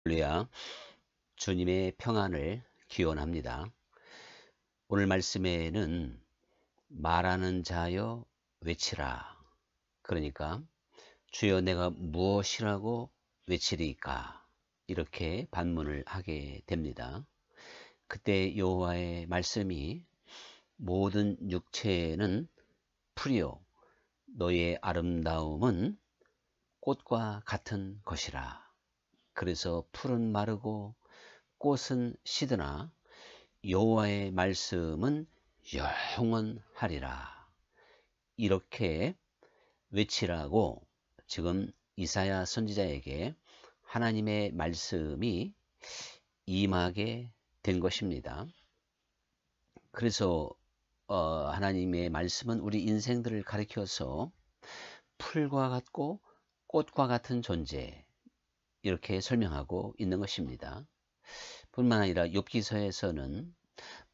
할렐루야. 주님의 평안을 기원합니다. 오늘 말씀에는 말하는 자여 외치라. 그러니까 주여 내가 무엇이라고 외치리까? 이렇게 반문을 하게 됩니다. 그때 여호와의 말씀이 모든 육체는 풀이요 너의 아름다움은 꽃과 같은 것이라. 그래서 풀은 마르고 꽃은 시드나 여호와의 말씀은 영원하리라. 이렇게 외치라고 지금 이사야 선지자에게 하나님의 말씀이 임하게 된 것입니다. 그래서 하나님의 말씀은 우리 인생들을 가리켜서 풀과 같고 꽃과 같은 존재, 이렇게 설명하고 있는 것입니다. 뿐만 아니라 욥기서에서는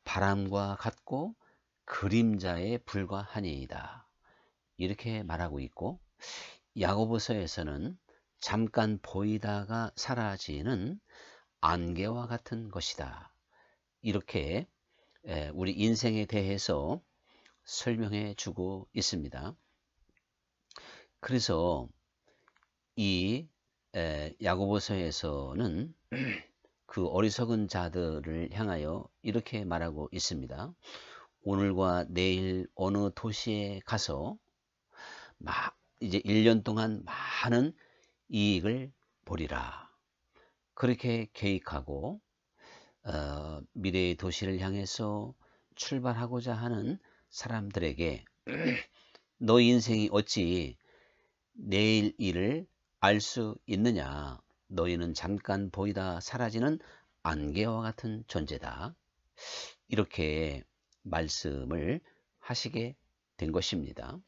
바람과 같고 그림자에 불과하니이다, 이렇게 말하고 있고, 야고보서에서는 잠깐 보이다가 사라지는 안개와 같은 것이다, 이렇게 우리 인생에 대해서 설명해 주고 있습니다. 그래서 이 야고보서에서는 그 어리석은 자들을 향하여 이렇게 말하고 있습니다. 오늘과 내일 어느 도시에 가서 이제 1년 동안 많은 이익을 보리라. 그렇게 계획하고 미래의 도시를 향해서 출발하고자 하는 사람들에게 너 인생이 어찌 내일 일을 알 수 있느냐? 너희는 잠깐 보이다 사라지는 안개와 같은 존재다. 이렇게 말씀을 하시게 된 것입니다.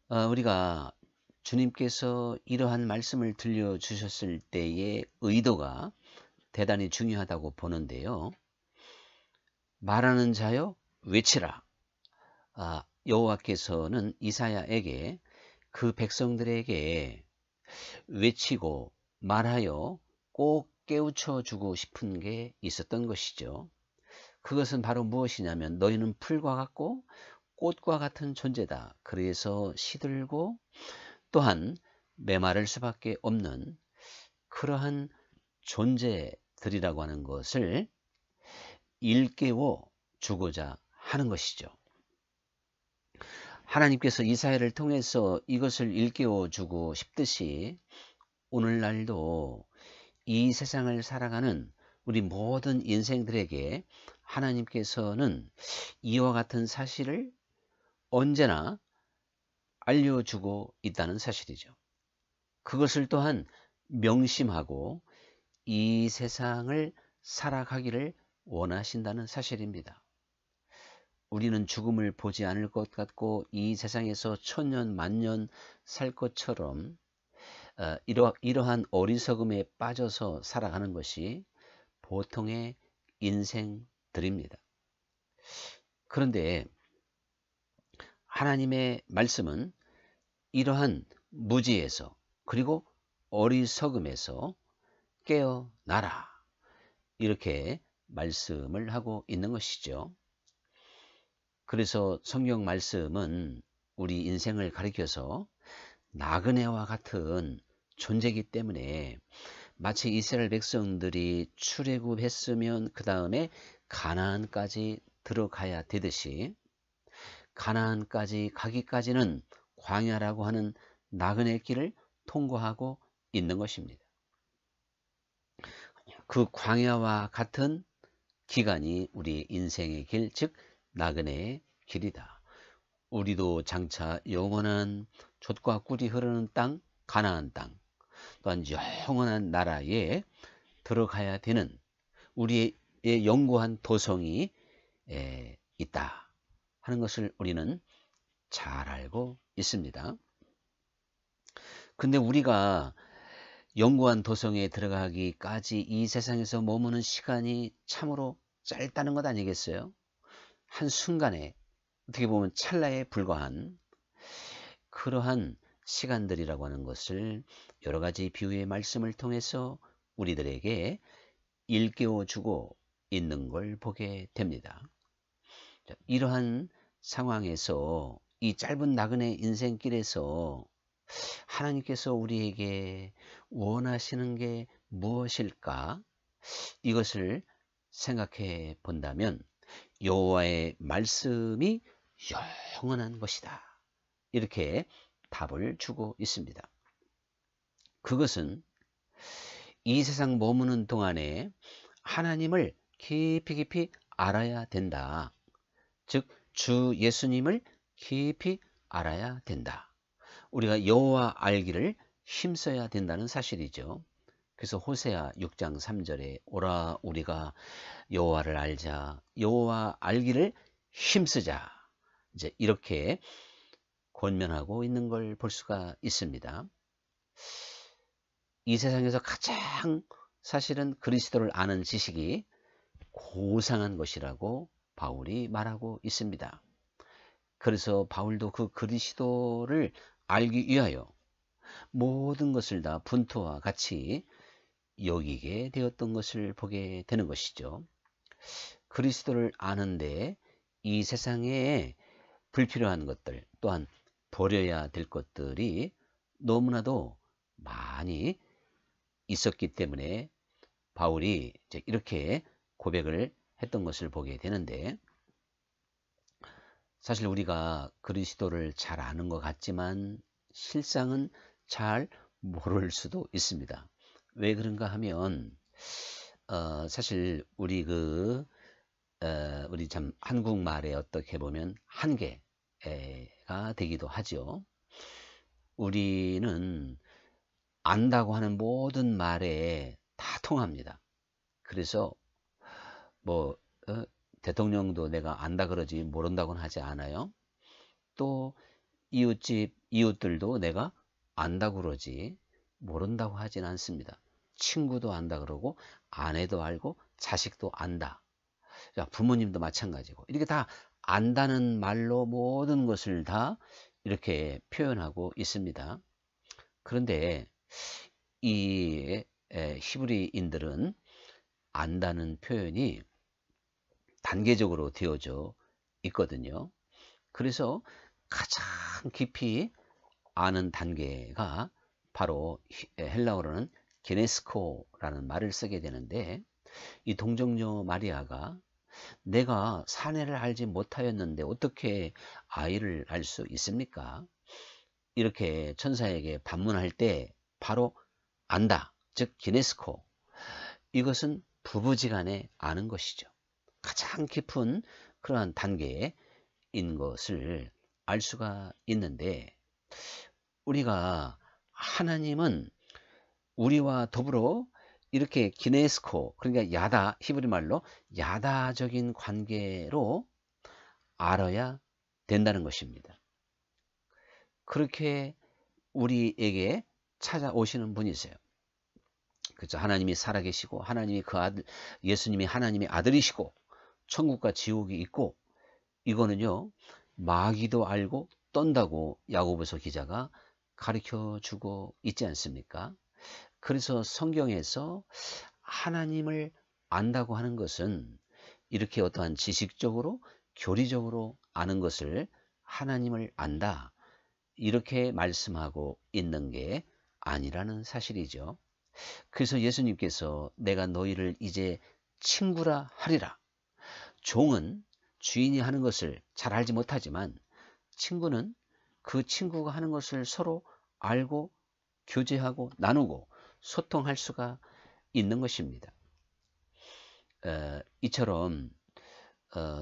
우리가 주님께서 이러한 말씀을 들려주셨을 때의 의도가 대단히 중요하다고 보는데요. 말하는 자여 외치라. 여호와께서는 이사야에게 그 백성들에게 외치고 말하여 꼭 깨우쳐 주고 싶은 게 있었던 것이죠. 그것은 바로 무엇이냐면 너희는 풀과 같고 꽃과 같은 존재다. 그래서 시들고 또한 메마를 수밖에 없는 그러한 존재들이라고 하는 것을 일깨워 주고자 하는 것이죠. 하나님께서 이사야를 통해서 이것을 일깨워 주고 싶듯이 오늘날도 이 세상을 살아가는 우리 모든 인생들에게 하나님께서는 이와 같은 사실을 언제나 알려주고 있다는 사실이죠. 그것을 또한 명심하고 이 세상을 살아가기를 원하신다는 사실입니다. 우리는 죽음을 보지 않을 것 같고 이 세상에서 천년 만년 살 것처럼 이러한 어리석음에 빠져서 살아가는 것이 보통의 인생들입니다. 그런데 하나님의 말씀은 이러한 무지에서 그리고 어리석음에서 깨어나라, 이렇게 말씀을 하고 있는 것이죠. 그래서 성경 말씀은 우리 인생을 가리켜서 나그네와 같은 존재이기 때문에 마치 이스라엘 백성들이 출애굽했으면 그 다음에 가나안까지 들어가야 되듯이 가나안까지 가기까지는 광야라고 하는 나그네 길을 통과하고 있는 것입니다. 그 광야와 같은 기간이 우리 인생의 길, 즉 나그네의 길이다. 우리도 장차 영원한 젖과 꿀이 흐르는 땅, 가나안 땅, 또한 영원한 나라에 들어가야 되는 우리의 영구한 도성이 있다 하는 것을 우리는 잘 알고 있습니다. 근데 우리가 영구한 도성에 들어가기까지 이 세상에서 머무는 시간이 참으로 짧다는 것 아니겠어요? 한순간에, 어떻게 보면 찰나에 불과한 그러한 시간들이라고 하는 것을 여러 가지 비유의 말씀을 통해서 우리들에게 일깨워 주고 있는 걸 보게 됩니다. 자, 이러한 상황에서 이 짧은 나그네 인생길에서 하나님께서 우리에게 원하시는 게 무엇일까? 이것을 생각해 본다면 여호와의 말씀이 영원한 것이다. 이렇게 답을 주고 있습니다. 그것은 이 세상 머무는 동안에 하나님을 깊이 알아야 된다. 즉 주 예수님을 깊이 알아야 된다. 우리가 여호와 알기를 힘써야 된다는 사실이죠. 그래서 호세아 6장 3절에 오라 우리가 여호와를 알자, 여호와 알기를 힘쓰자, 이제 이렇게 권면하고 있는 걸 볼 수가 있습니다. 이 세상에서 가장 사실은 그리스도를 아는 지식이 고상한 것이라고 바울이 말하고 있습니다. 그래서 바울도 그 그리스도를 알기 위하여 모든 것을 다 분투와 같이 여기게 되었던 것을 보게 되는 것이죠. 그리스도를 아는데 이 세상에 불필요한 것들 또한 버려야 될 것들이 너무나도 많이 있었기 때문에 바울이 이제 이렇게 고백을 했던 것을 보게 되는데, 사실 우리가 그리스도를 잘 아는 것 같지만 실상은 잘 모를 수도 있습니다. 왜 그런가 하면 사실 우리 우리 참 한국말에 어떻게 보면 한계가 되기도 하죠. 우리는 안다고 하는 모든 말에 다 통합니다. 그래서 뭐 대통령도 내가 안다 그러지 모른다고는 하지 않아요. 또 이웃들도 내가 안다고 그러지 모른다고 하진 않습니다. 친구도 안다 그러고 아내도 알고 자식도 안다. 부모님도 마찬가지고 이렇게 다 안다는 말로 모든 것을 다 이렇게 표현하고 있습니다. 그런데 이 히브리인들은 안다는 표현이 단계적으로 되어져 있거든요. 그래서 가장 깊이 아는 단계가 바로 헬라어로는 게네스코라는 말을 쓰게 되는데, 이 동정녀 마리아가 내가 사내를 알지 못하였는데 어떻게 아이를 알 수 있습니까? 이렇게 천사에게 반문할 때 바로 안다, 즉 기네스코, 이것은 부부지간에 아는 것이죠. 가장 깊은 그러한 단계인 것을 알 수가 있는데, 우리가 하나님은 우리와 더불어 이렇게 기네스코, 그러니까 야다, 히브리 말로 야다적인 관계로 알아야 된다는 것입니다. 그렇게 우리에게 찾아오시는 분이세요. 그렇죠. 하나님이 살아계시고 하나님이 그 아들, 예수님이 하나님의 아들이시고 천국과 지옥이 있고, 이거는요 마귀도 알고 떤다고 야고보서 기자가 가르쳐 주고 있지 않습니까? 그래서 성경에서 하나님을 안다고 하는 것은 이렇게 어떠한 지식적으로 교리적으로 아는 것을 하나님을 안다, 이렇게 말씀하고 있는 게 아니라는 사실이죠. 그래서 예수님께서 내가 너희를 이제 친구라 하리라. 종은 주인이 하는 것을 잘 알지 못하지만 친구는 그 친구가 하는 것을 서로 알고 교제하고 나누고 소통할 수가 있는 것입니다. 이처럼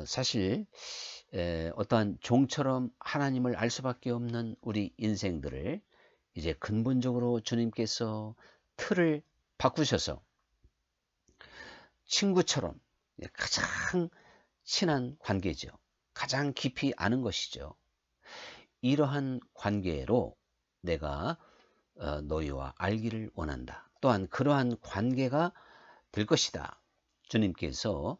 사실 어떠한 종처럼 하나님을 알 수밖에 없는 우리 인생들을 이제 근본적으로 주님께서 틀을 바꾸셔서 친구처럼 가장 친한 관계죠. 가장 깊이 아는 것이죠. 이러한 관계로 내가 너희와 알기를 원한다. 또한 그러한 관계가 될 것이다. 주님께서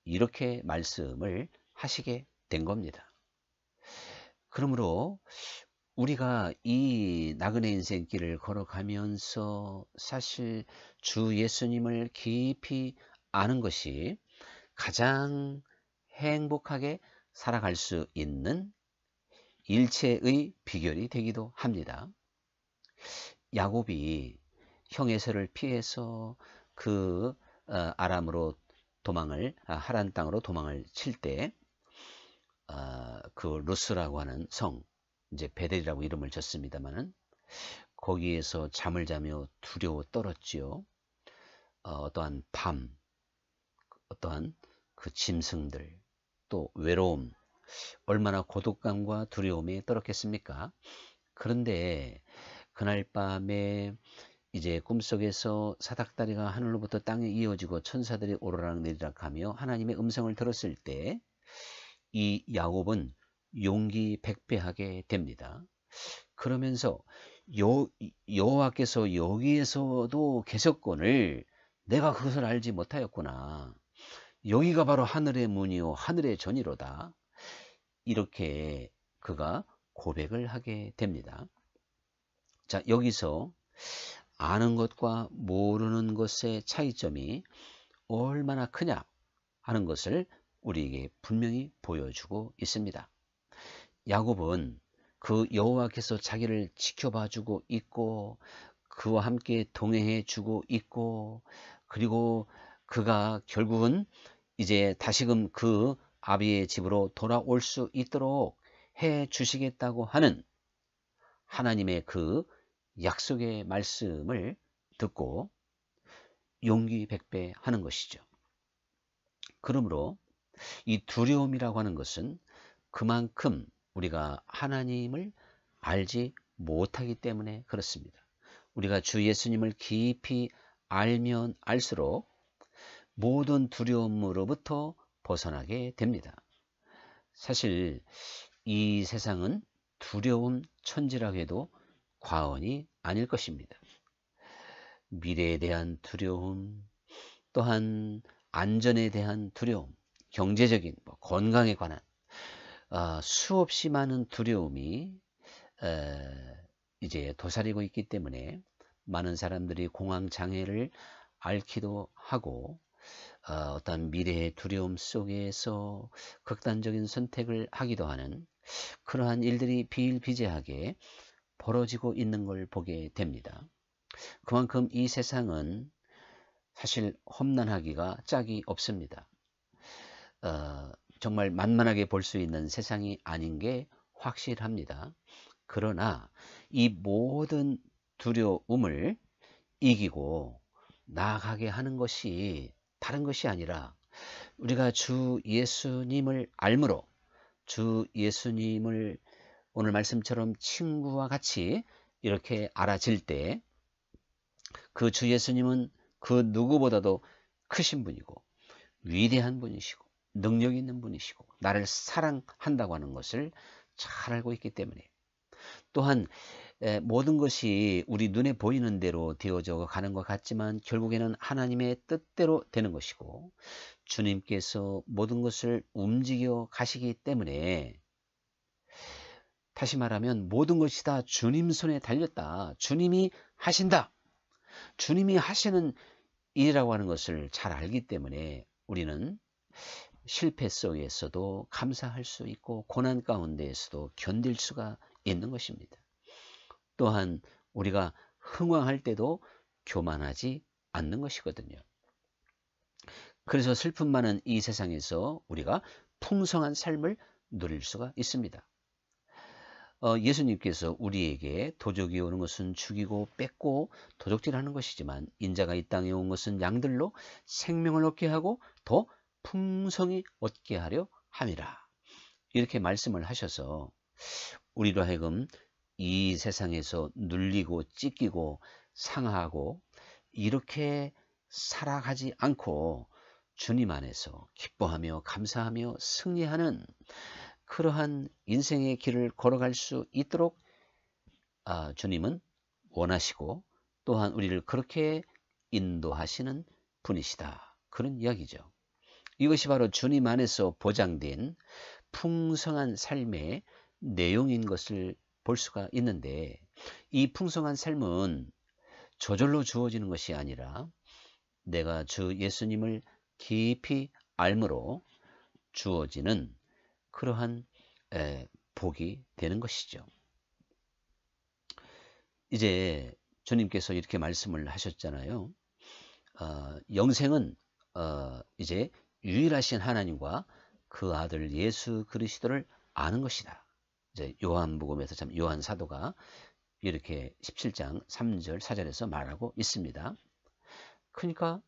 이렇게 말씀을 하시게 된 겁니다. 그러므로 우리가 이 나그네 인생길을 걸어가면서 사실 주 예수님을 깊이 아는 것이 가장 행복하게 살아갈 수 있는 일체의 비결이 되기도 합니다. 야곱이 형 에서를 피해서 그 아람으로 하란 땅으로 도망을 칠 때 그 루스라고 하는 성, 이제 베델이라고 이름을 졌습니다만은 거기에서 잠을 자며 두려워 떨었지요. 어떠한 밤, 어떠한 그 짐승들, 또 외로움, 얼마나 고독감과 두려움에 떨었겠습니까? 그런데 그날 밤에 이제 꿈속에서 사닥다리가 하늘로부터 땅에 이어지고 천사들이 오르락 내리락 하며 하나님의 음성을 들었을 때 이 야곱은 용기 백배하게 됩니다. 그러면서 여호와께서 여기에서도 계셨건을 내가 그것을 알지 못하였구나. 여기가 바로 하늘의 문이요 하늘의 전이로다. 이렇게 그가 고백을 하게 됩니다. 자, 여기서 아는 것과 모르는 것의 차이점이 얼마나 크냐 하는 것을 우리에게 분명히 보여주고 있습니다. 야곱은 그 여호와께서 자기를 지켜봐 주고 있고 그와 함께 동행해 주고 있고 그리고 그가 결국은 이제 다시금 그 아비의 집으로 돌아올 수 있도록 해 주시겠다고 하는 하나님의 그 약속의 말씀을 듣고 용기 백배하는 것이죠. 그러므로 이 두려움이라고 하는 것은 그만큼 우리가 하나님을 알지 못하기 때문에 그렇습니다. 우리가 주 예수님을 깊이 알면 알수록 모든 두려움으로부터 벗어나게 됩니다. 사실 이 세상은 두려움 천지라고 해도 과언이 아닐 것입니다. 미래에 대한 두려움, 또한 안전에 대한 두려움, 경제적인 건강에 관한 수없이 많은 두려움이 이제 도사리고 있기 때문에 많은 사람들이 공황 장애를 앓기도 하고 어떤 미래의 두려움 속에서 극단적인 선택을 하기도 하는 그러한 일들이 비일비재하게 벌어지고 있는 걸 보게 됩니다. 그만큼 이 세상은 사실 험난하기가 짝이 없습니다. 정말 만만하게 볼 수 있는 세상이 아닌 게 확실합니다. 그러나 이 모든 두려움을 이기고 나아가게 하는 것이 다른 것이 아니라 우리가 주 예수님을 알므로 주 예수님을 오늘 말씀처럼 친구와 같이 이렇게 알아질 때 그 주 예수님은 그 누구보다도 크신 분이고 위대한 분이시고 능력 있는 분이시고 나를 사랑한다고 하는 것을 잘 알고 있기 때문에 또한 모든 것이 우리 눈에 보이는 대로 되어져 가는 것 같지만 결국에는 하나님의 뜻대로 되는 것이고 주님께서 모든 것을 움직여 가시기 때문에 다시 말하면 모든 것이 다 주님 손에 달렸다. 주님이 하신다. 주님이 하시는 일이라고 하는 것을 잘 알기 때문에 우리는 실패 속에서도 감사할 수 있고 고난 가운데에서도 견딜 수가 있는 것입니다. 또한 우리가 흥황할 때도 교만하지 않는 것이거든요. 그래서 슬픔 많은 이 세상에서 우리가 풍성한 삶을 누릴 수가 있습니다. 예수님께서 우리에게 도적이 오는 것은 죽이고 뺏고 도적질하는 것이지만 인자가 이 땅에 온 것은 양들로 생명을 얻게 하고 더 풍성히 얻게 하려 함이라. 이렇게 말씀을 하셔서 우리로 하여금 이 세상에서 눌리고 찢기고 상하고 이렇게 살아가지 않고 주님 안에서 기뻐하며 감사하며 승리하는 그러한 인생의 길을 걸어갈 수 있도록 주님은 원하시고 또한 우리를 그렇게 인도하시는 분이시다. 그런 이야기죠. 이것이 바로 주님 안에서 보장된 풍성한 삶의 내용인 것을 볼 수가 있는데, 이 풍성한 삶은 저절로 주어지는 것이 아니라 내가 주 예수님을 깊이 알므로 주어지는 그러한 복이 되는 것이죠. 이제 주님께서 이렇게 말씀을 하셨잖아요. 영생은 이제 유일하신 하나님과 그 아들 예수 그리스도를 아는 것이다. 이제 요한복음에서 참 요한 사도가 이렇게 17장 3절 4절에서 말하고 있습니다. 그러니까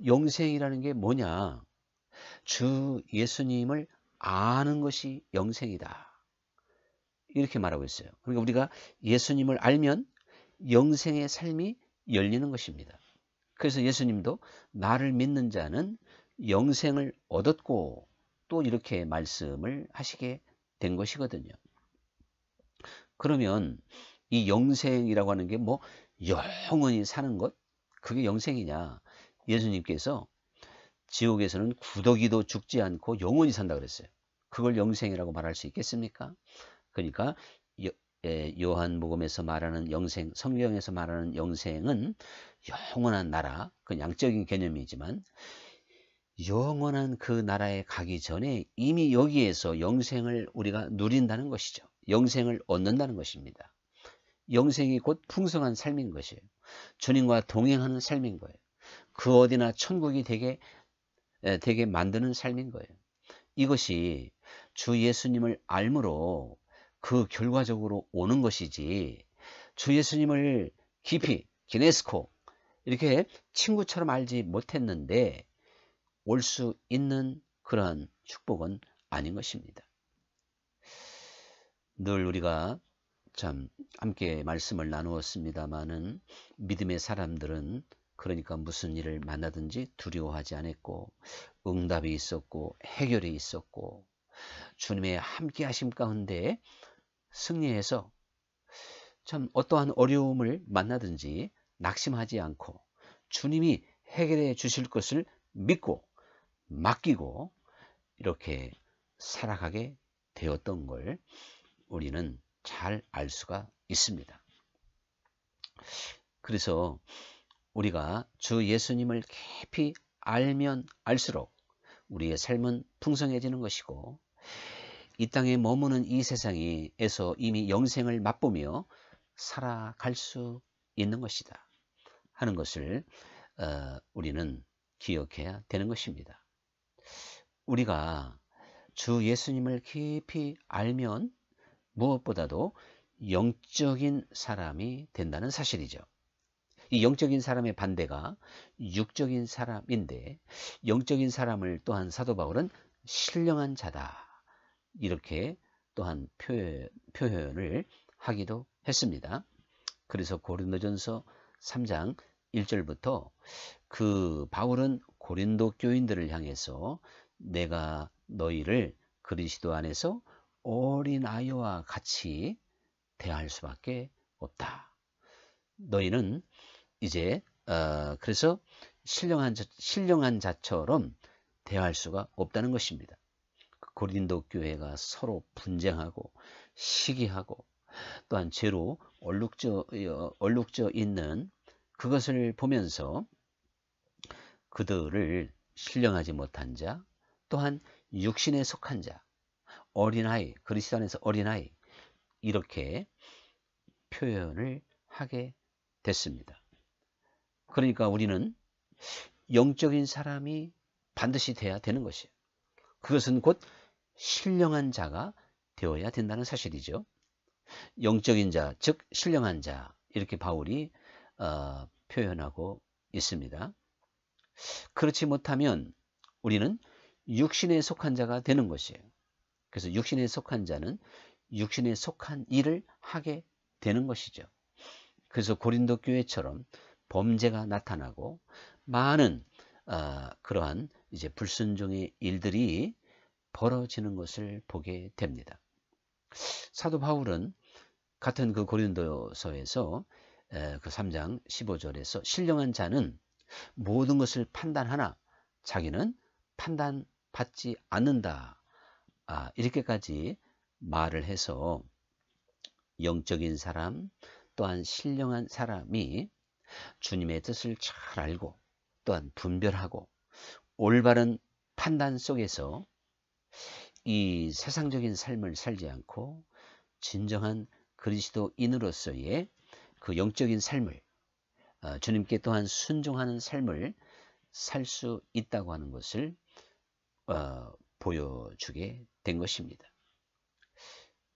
영생이라는 게 뭐냐? 주 예수님을 아는 것이 영생이다. 이렇게 말하고 있어요. 그러니까 우리가 예수님을 알면 영생의 삶이 열리는 것입니다. 그래서 예수님도 나를 믿는 자는 영생을 얻었고 또 이렇게 말씀을 하시게 된 것이거든요. 그러면 이 영생이라고 하는 게 뭐 영원히 사는 것? 그게 영생이냐? 예수님께서 지옥에서는 구더기도 죽지 않고 영원히 산다 그랬어요. 그걸 영생이라고 말할 수 있겠습니까? 그러니까 요한복음에서 말하는 영생, 성경에서 말하는 영생은 영원한 나라, 그 양적인 개념이지만 영원한 그 나라에 가기 전에 이미 여기에서 영생을 우리가 누린다는 것이죠. 영생을 얻는다는 것입니다. 영생이 곧 풍성한 삶인 것이에요. 주님과 동행하는 삶인 거예요. 그 어디나 천국이 되게 만드는 삶인 거예요. 이것이 주 예수님을 알므로 그 결과적으로 오는 것이지, 주 예수님을 깊이 기네스코 이렇게 친구처럼 알지 못했는데 올 수 있는 그러한 축복은 아닌 것입니다. 늘 우리가 참 함께 말씀을 나누었습니다마는 믿음의 사람들은 그러니까 무슨 일을 만나든지 두려워하지 않았고 응답이 있었고 해결이 있었고 주님의 함께 하심 가운데 승리해서 참 어떠한 어려움을 만나든지 낙심하지 않고 주님이 해결해 주실 것을 믿고 맡기고 이렇게 살아가게 되었던 걸 우리는 잘 알 수가 있습니다. 그래서 우리가 주 예수님을 깊이 알면 알수록 우리의 삶은 풍성해지는 것이고 이 땅에 머무는 이 세상에서 이미 영생을 맛보며 살아갈 수 있는 것이다 하는 것을 우리는 기억해야 되는 것입니다. 우리가 주 예수님을 깊이 알면 무엇보다도 영적인 사람이 된다는 사실이죠. 이 영적인 사람의 반대가 육적인 사람인데 영적인 사람을 또한 사도 바울은 신령한 자다 이렇게 또한 표현을 하기도 했습니다. 그래서 고린도전서 3장 1절부터 그 바울은 고린도 교인들을 향해서 내가 너희를 그리스도 안에서 어린아이와 같이 대할 수밖에 없다. 너희는 이제 그래서 신령한 자처럼 대할 수가 없다는 것입니다. 고린도 교회가 서로 분쟁하고 시기하고 또한 죄로 얼룩져 있는 그것을 보면서 그들을 신령하지 못한 자 또한 육신에 속한 자 어린아이 그리스도 안에서 어린아이 이렇게 표현을 하게 됐습니다. 그러니까 우리는 영적인 사람이 반드시 돼야 되는 것이에요. 그것은 곧 신령한 자가 되어야 된다는 사실이죠. 영적인 자, 즉 신령한 자 이렇게 바울이 표현하고 있습니다. 그렇지 못하면 우리는 육신에 속한 자가 되는 것이에요. 그래서 육신에 속한 자는 육신에 속한 일을 하게 되는 것이죠. 그래서 고린도 교회처럼 범죄가 나타나고 많은 그러한 이제 불순종의 일들이 벌어지는 것을 보게 됩니다. 사도 바울은 같은 그 고린도서에서 그 3장 15절에서 신령한 자는 모든 것을 판단하나 자기는 판단받지 않는다. 이렇게까지 말을 해서 영적인 사람 또한 신령한 사람이 주님의 뜻을 잘 알고 또한 분별하고 올바른 판단 속에서 이 세상적인 삶을 살지 않고 진정한 그리스도인으로서의 그 영적인 삶을 주님께 또한 순종하는 삶을 살 수 있다고 하는 것을 보여주게 된 것입니다.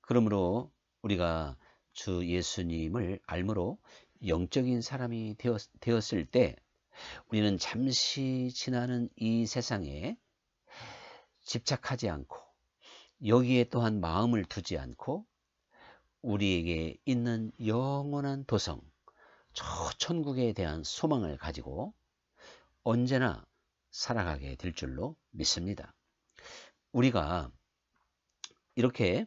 그러므로 우리가 주 예수님을 알므로 영적인 사람이 되었을 때 우리는 잠시 지나는 이 세상에 집착하지 않고 여기에 또한 마음을 두지 않고 우리에게 있는 영원한 도성, 저 천국에 대한 소망을 가지고 언제나 살아가게 될 줄로 믿습니다. 우리가 이렇게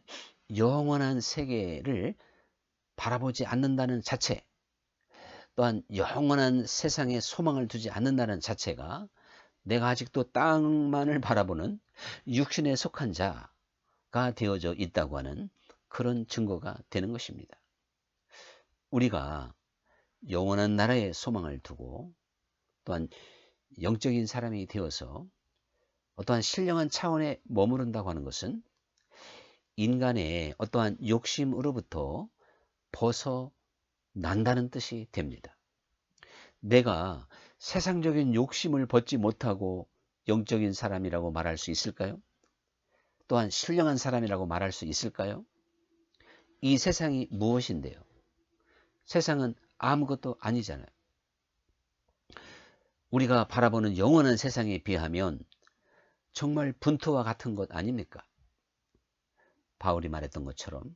영원한 세계를 바라보지 않는다는 자체, 또한 영원한 세상에 소망을 두지 않는다는 자체가 내가 아직도 땅만을 바라보는 육신에 속한 자가 되어져 있다고 하는 그런 증거가 되는 것입니다. 우리가 영원한 나라에 소망을 두고 또한 영적인 사람이 되어서 어떠한 신령한 차원에 머무른다고 하는 것은 인간의 어떠한 욕심으로부터 벗어난다는 뜻이 됩니다. 내가 세상적인 욕심을 벗지 못하고 영적인 사람이라고 말할 수 있을까요? 또한 신령한 사람이라고 말할 수 있을까요? 이 세상이 무엇인데요? 세상은 아무것도 아니잖아요. 우리가 바라보는 영원한 세상에 비하면 정말 분투와 같은 것 아닙니까? 바울이 말했던 것처럼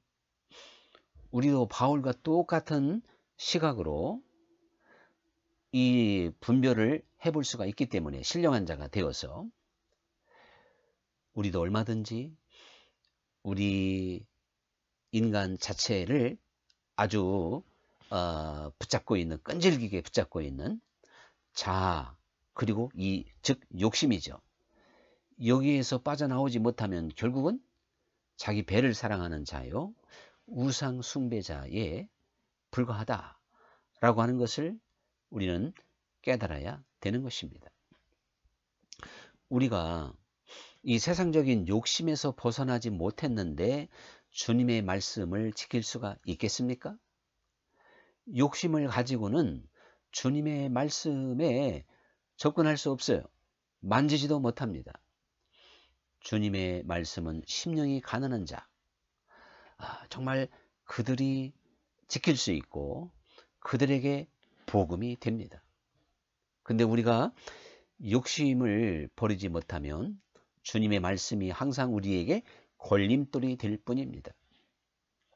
우리도 바울과 똑같은 시각으로 이 분별을 해볼 수가 있기 때문에 신령한 자가 되어서 우리도 얼마든지 우리 인간 자체를 아주 붙잡고 있는, 끈질기게 붙잡고 있는 자아, 그리고 즉 욕심이죠. 여기에서 빠져나오지 못하면 결국은 자기 배를 사랑하는 자요, 우상 숭배자에 불과하다라고 하는 것을 우리는 깨달아야 되는 것입니다. 우리가 이 세상적인 욕심에서 벗어나지 못했는데 주님의 말씀을 지킬 수가 있겠습니까? 욕심을 가지고는 주님의 말씀에 접근할 수 없어요. 만지지도 못합니다. 주님의 말씀은 심령이 가난한 자, 정말 그들이 지킬 수 있고 그들에게 복음이 됩니다. 근데 우리가 욕심을 버리지 못하면 주님의 말씀이 항상 우리에게 걸림돌이 될 뿐입니다.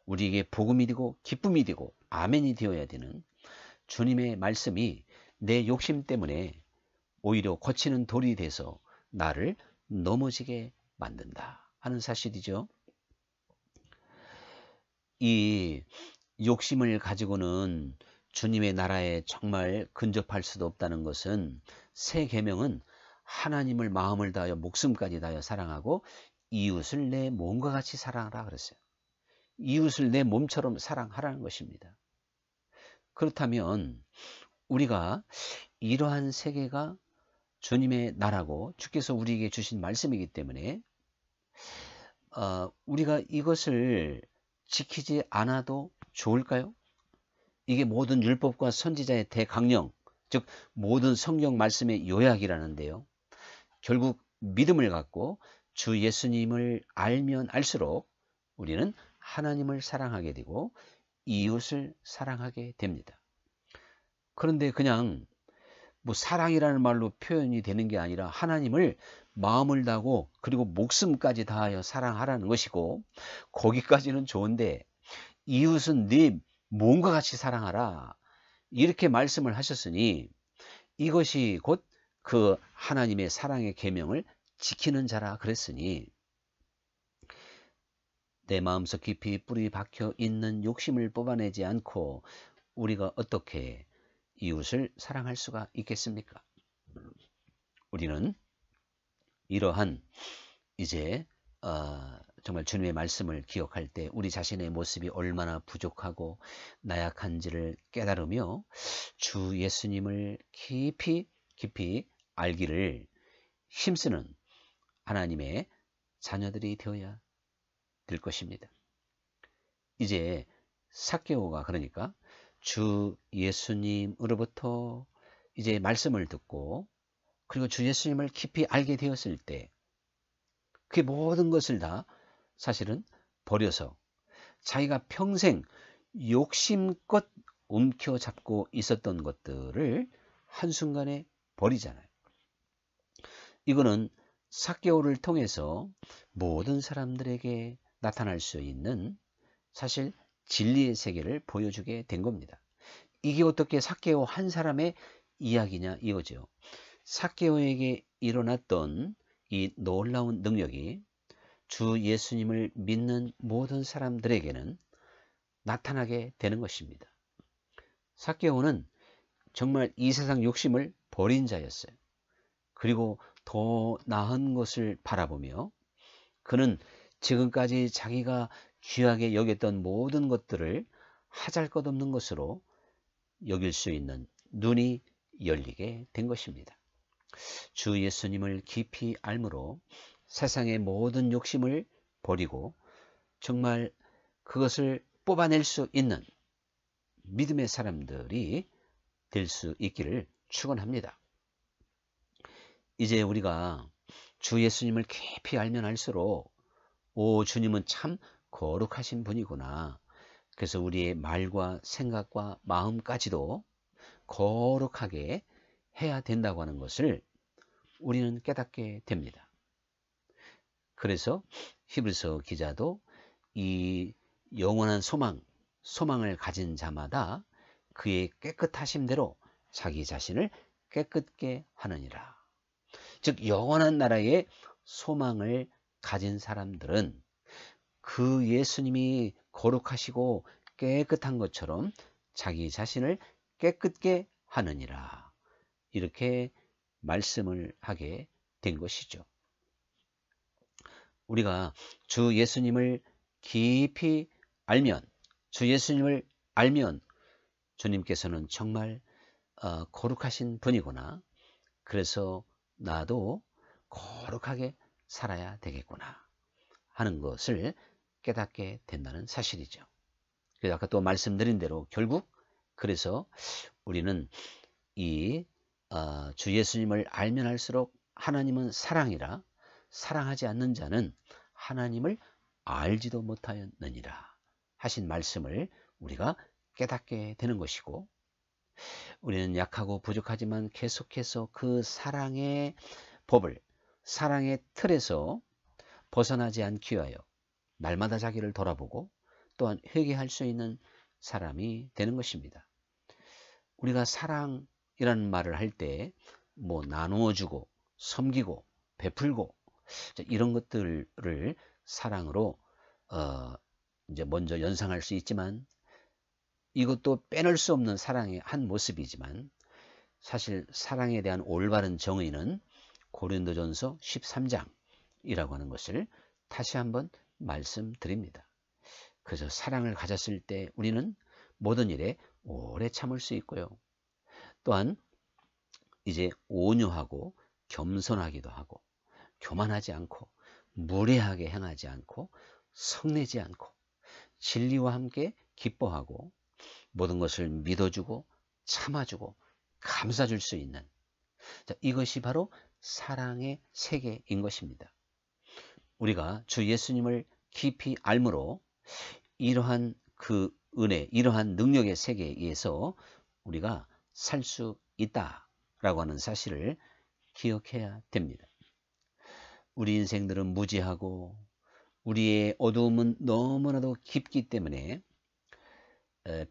우리에게 복음이 되고 기쁨이 되고 아멘이 되어야 되는 주님의 말씀이 내 욕심 때문에 오히려 거치는 돌이 돼서 나를 넘어지게 만든다 하는 사실이죠. 이 욕심을 가지고는 주님의 나라에 정말 근접할 수도 없다는 것은 새 계명은 하나님을 마음을 다하여 목숨까지 다하여 사랑하고 이웃을 내 몸과 같이 사랑하라 그랬어요. 이웃을 내 몸처럼 사랑하라는 것입니다. 그렇다면 우리가 이러한 세계가 주님의 나라고 주께서 우리에게 주신 말씀이기 때문에 우리가 이것을 지키지 않아도 좋을까요? 이게 모든 율법과 선지자의 대강령, 즉 모든 성경 말씀의 요약이라는데요. 결국 믿음을 갖고 주 예수님을 알면 알수록 우리는 하나님을 사랑하게 되고 이웃을 사랑하게 됩니다. 그런데 그냥 뭐 사랑이라는 말로 표현이 되는 게 아니라 하나님을 마음을 다하고 그리고 목숨까지 다하여 사랑하라는 것이고, 거기까지는 좋은데 이웃은 네 몸과 같이 사랑하라 이렇게 말씀을 하셨으니 이것이 곧 그 하나님의 사랑의 계명을 지키는 자라 그랬으니 내 마음속 깊이 뿌리 박혀 있는 욕심을 뽑아내지 않고 우리가 어떻게 이웃을 사랑할 수가 있겠습니까? 우리는 이러한 이제 정말 주님의 말씀을 기억할 때 우리 자신의 모습이 얼마나 부족하고 나약한지를 깨달으며 주 예수님을 깊이 알기를 힘쓰는 하나님의 자녀들이 되어야 될 것입니다. 이제 삭개오가 그러니까 주 예수님으로부터 이제 말씀을 듣고 그리고 주 예수님을 깊이 알게 되었을 때 그 모든 것을 다 사실은 버려서 자기가 평생 욕심껏 움켜잡고 있었던 것들을 한순간에 버리잖아요. 이거는 삭개오를 통해서 모든 사람들에게 나타날 수 있는 사실 진리의 세계를 보여주게 된 겁니다. 이게 어떻게 삭개오 한 사람의 이야기냐 이거죠. 삭개오에게 일어났던 이 놀라운 능력이 주 예수님을 믿는 모든 사람들에게는 나타나게 되는 것입니다. 삭개오는 정말 이 세상 욕심을 버린 자였어요. 그리고 더 나은 것을 바라보며 그는 지금까지 자기가 귀하게 여겼던 모든 것들을 하잘것없는 것으로 여길 수 있는 눈이 열리게 된 것입니다. 주 예수님을 깊이 알므로 세상의 모든 욕심을 버리고 정말 그것을 뽑아낼 수 있는 믿음의 사람들이 될 수 있기를 축원합니다. 이제 우리가 주 예수님을 깊이 알면 알수록 오, 주님은 참 거룩하신 분이구나. 그래서 우리의 말과 생각과 마음까지도 거룩하게 해야 된다고 하는 것을 우리는 깨닫게 됩니다. 그래서 히브리서 기자도 이 영원한 소망을 가진 자마다 그의 깨끗하심대로 자기 자신을 깨끗게 하느니라. 즉 영원한 나라의 소망을 가진 사람들은 그 예수님이 거룩하시고 깨끗한 것처럼 자기 자신을 깨끗게 하느니라. 이렇게 말씀을 하게 된 것이죠. 우리가 주 예수님을 깊이 알면, 주 예수님을 알면 주님께서는 정말 거룩하신 분이구나. 그래서 나도 거룩하게 살아야 되겠구나 하는 것을 깨닫게 된다는 사실이죠. 그래서 아까 또 말씀드린 대로 결국 그래서 우리는 이 주 예수님을 알면 알수록 하나님은 사랑이라 사랑하지 않는 자는 하나님을 알지도 못하였느니라 하신 말씀을 우리가 깨닫게 되는 것이고, 우리는 약하고 부족하지만 계속해서 그 사랑의 법을, 사랑의 틀에서 벗어나지 않기 위하여 날마다 자기를 돌아보고 또한 회개할 수 있는 사람이 되는 것입니다. 우리가 사랑이라는 말을 할 때 뭐 나누어주고 섬기고 베풀고 이런 것들을 사랑으로 이제 먼저 연상할 수 있지만, 이것도 빼놓을 수 없는 사랑의 한 모습이지만 사실 사랑에 대한 올바른 정의는 고린도전서 13장이라고 하는 것을 다시 한번 말씀드립니다. 그래서 사랑을 가졌을 때 우리는 모든 일에 오래 참을 수 있고요. 또한 이제 온유하고 겸손하기도 하고 교만하지 않고 무례하게 행하지 않고 성내지 않고 진리와 함께 기뻐하고 모든 것을 믿어주고 참아주고 감싸줄 수 있는, 이것이 바로 사랑의 세계인 것입니다. 우리가 주 예수님을 깊이 알므로 이러한 그 은혜, 이러한 능력의 세계에서 우리가 살 수 있다라고 하는 사실을 기억해야 됩니다. 우리 인생들은 무지하고 우리의 어두움은 너무나도 깊기 때문에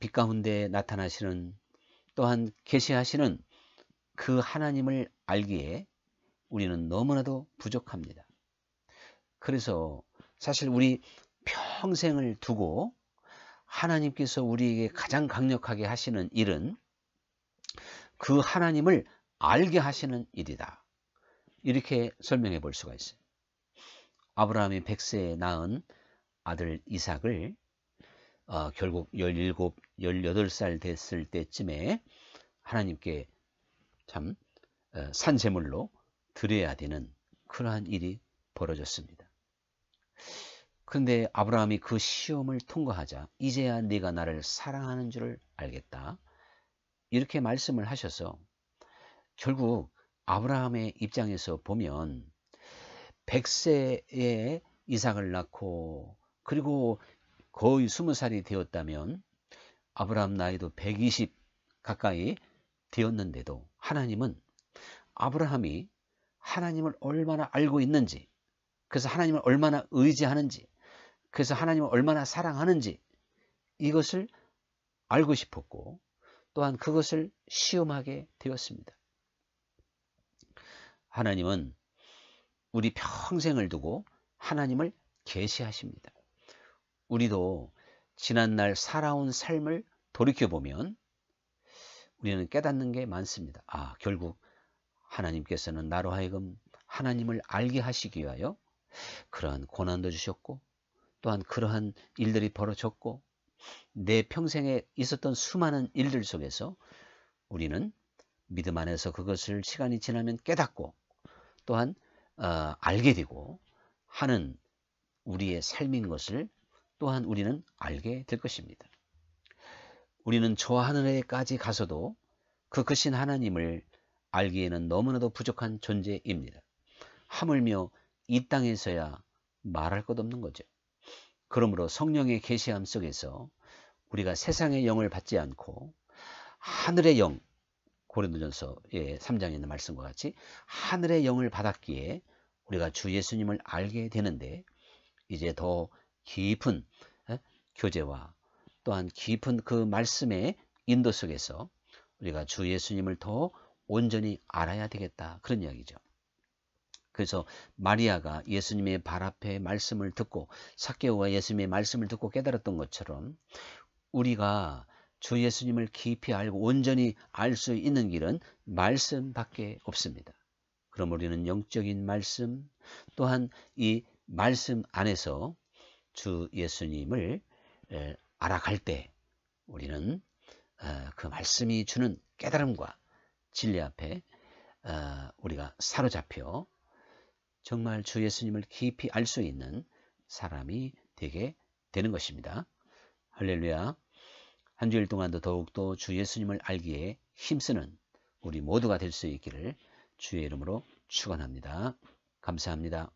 빛 가운데 나타나시는 또한 계시하시는 그 하나님을 알기에 우리는 너무나도 부족합니다. 그래서 사실 우리 평생을 두고 하나님께서 우리에게 가장 강력하게 하시는 일은 그 하나님을 알게 하시는 일이다. 이렇게 설명해 볼 수가 있어요. 아브라함이 100세에 낳은 아들 이삭을 결국 17, 18살 됐을 때쯤에 하나님께 참 산제물로 드려야 되는 그러한 일이 벌어졌습니다. 그런데 아브라함이 그 시험을 통과하자 이제야 네가 나를 사랑하는 줄을 알겠다, 이렇게 말씀을 하셔서 결국 아브라함의 입장에서 보면 100세에 이삭을 낳고 그리고 거의 20살이 되었다면 아브라함 나이도 120 가까이 되었는데도 하나님은 아브라함이 하나님을 얼마나 알고 있는지, 그래서 하나님을 얼마나 의지하는지, 그래서 하나님을 얼마나 사랑하는지 이것을 알고 싶었고 또한 그것을 시험하게 되었습니다. 하나님은 우리 평생을 두고 하나님을 계시하십니다. 우리도 지난날 살아온 삶을 돌이켜보면 우리는 깨닫는 게 많습니다. 결국 하나님께서는 나로 하여금 하나님을 알게 하시기 위하여 그러한 고난도 주셨고 또한 그러한 일들이 벌어졌고 내 평생에 있었던 수많은 일들 속에서 우리는 믿음 안에서 그것을 시간이 지나면 깨닫고 또한 알게 되고 하는 우리의 삶인 것을 또한 우리는 알게 될 것입니다. 우리는 저 하늘에까지 가서도 그 크신 하나님을 알기에는 너무나도 부족한 존재입니다. 하물며 이 땅에서야 말할 것 없는 거죠. 그러므로 성령의 계시함 속에서 우리가 세상의 영을 받지 않고 하늘의 영, 고린도전서 3장에 있는 말씀과 같이 하늘의 영을 받았기에 우리가 주 예수님을 알게 되는데 이제 더 깊은 교제와 또한 깊은 그 말씀의 인도 속에서 우리가 주 예수님을 더 온전히 알아야 되겠다, 그런 이야기죠. 그래서 마리아가 예수님의 발 앞에 말씀을 듣고 삭개오가 예수님의 말씀을 듣고 깨달았던 것처럼 우리가 주 예수님을 깊이 알고 온전히 알 수 있는 길은 말씀밖에 없습니다. 그럼 우리는 영적인 말씀 또한 이 말씀 안에서 주 예수님을 알아갈 때 우리는 그 말씀이 주는 깨달음과 진리 앞에 우리가 사로잡혀 정말 주 예수님을 깊이 알 수 있는 사람이 되게 되는 것입니다. 할렐루야. 한 주일 동안도 더욱더 주 예수님을 알기에 힘쓰는 우리 모두가 될 수 있기를 주의 이름으로 축원합니다. 감사합니다.